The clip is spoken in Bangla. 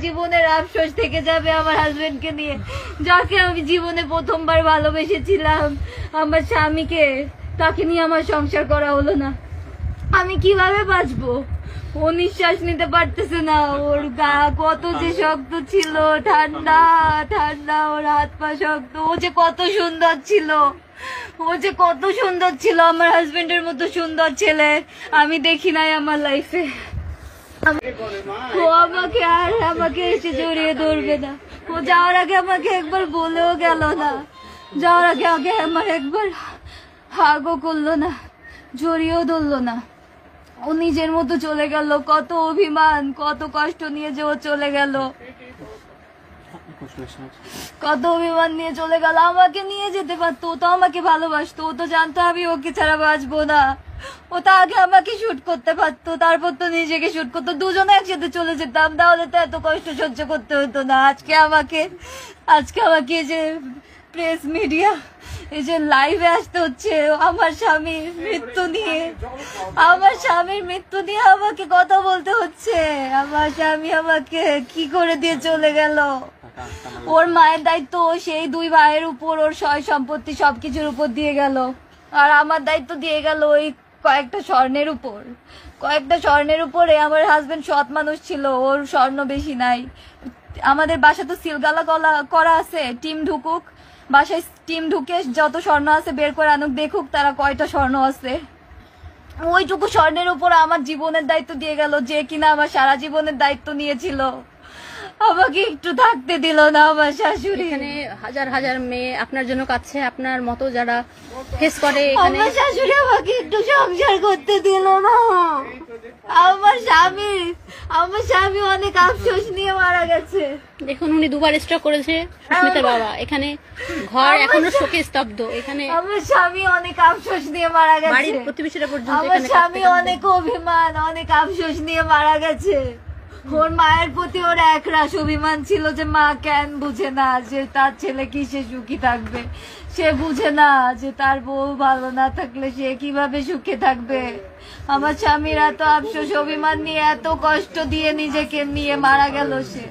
জীবনের আফসোস থেকে যাবে আমার হাজবেন্ডকে নিয়ে, যাকে আমি জীবনে প্রথমবার ভালোবেসেছিলাম, আমার স্বামীকে, তাকে নিয়ে আমার সংসার করা হলো না। আমি কিভাবে বাঁচবো? ও নিঃশ্বাস নিতে পারতেছে না, ওর গা কত যে শক্ত ছিল, ঠান্ডা ঠান্ডা, ওর হাত পা শক্ত। ও যে কত সুন্দর ছিল, ও যে কত সুন্দর ছিল, আমার হাজবেন্ডের মতো সুন্দর ছেলে আমি দেখি নাই আমার লাইফে। ও আমাকে এসে জড়িয়ে ধরবে না। ও যাওয়ার আগে আমাকে একবার বলেও গেল না, যাওয়ার আগে আমার একবার হাগও করলো না, জড়িয়েও ধরলো না। ও নিজের মতো চলে গেল। কত অভিমান, কত কষ্ট নিয়ে যে ও চলে গেল, কত অভিমান নিয়ে চলে গেল। আমাকে নিয়ে যেতে পারতো, ও তো আমাকে ভালোবাসতো, ও তো জানতো আমি ওকে ছাড়া বাঁচবো না। ও তো আগে আমাকে শুট করতে পারতো, তারপর তো নিজেকে শুট করতো, দুজনে একসাথে চলে যেতাম, তাহলে তো এত কষ্ট সহ্য করতে হতো না। আজকে আমাকে যে প্রেস মিডিয়া, এই যে লাইভে আসতে হচ্ছে আমার স্বামীর মৃত্যু নিয়ে, আমাকে কথা বলতে হচ্ছে। আমার স্বামী আমাকে কি করে দিয়ে চলে গেল। ওর মায়ের দায়িত্ব সেই 2 ভাইয়ের উপর, ওর সয় সম্পত্তি সবকিছুর উপর দিয়ে গেল, আর আমার দায়িত্ব দিয়ে গেল ওই কয়েকটা স্বর্ণের উপরে। আমার হাজবেন্ড সৎ মানুষ ছিল, ওর স্বর্ণ বেশি নাই। আমাদের বাসা তো সিলগালা করা আছে, টিম ঢুকুক বাসায়, টিম ঢুকে যত স্বর্ণ আছে বের করে আনুক, দেখুক তারা কয়টা স্বর্ণ আছে। ওইটুকু স্বর্ণের উপর আমার জীবনের দায়িত্ব দিয়ে গেল, যে কিনা আমার সারা জীবনের দায়িত্ব নিয়েছিল। আমাকে একটু থাকতে দিল না আমার শাশুড়ি। এখানে হাজার হাজার মেয়ে আপনার জন্য কাছে, আপনার মতো যারা ফেস করে, আমার শাশুড়ি আমাকে একটু সংসার করতে দিল না। আমার স্বামী অনেক আফসোস নিয়ে মারা গেছে। দেখুন উনি 2বার স্ট্রোক করেছে সুস্মিতার বাবা। এখানে ঘর এখনো শোকে স্তব্ধ। এখানে আমার স্বামী অনেক আফসোস নিয়ে মারা গেছে, বাড়ির প্রতিবেশীরা পর্যন্ত। আমার স্বামী অনেক অভিমান, অনেক আফসোস নিয়ে মারা গেছে। ওর মায়ের প্রতি ওর একরাশ অভিমান ছিল যে মা কেন বুঝে না যে তার ছেলে কি সে সুখী থাকবে, সে বুঝে না যে তার বউ ভালো না থাকলে সে কিভাবে সুখে থাকবে। আমার স্বামীর এত আফসোস অভিমান নিয়ে, এত কষ্ট দিয়ে নিজেকে নিয়ে মারা গেল সে।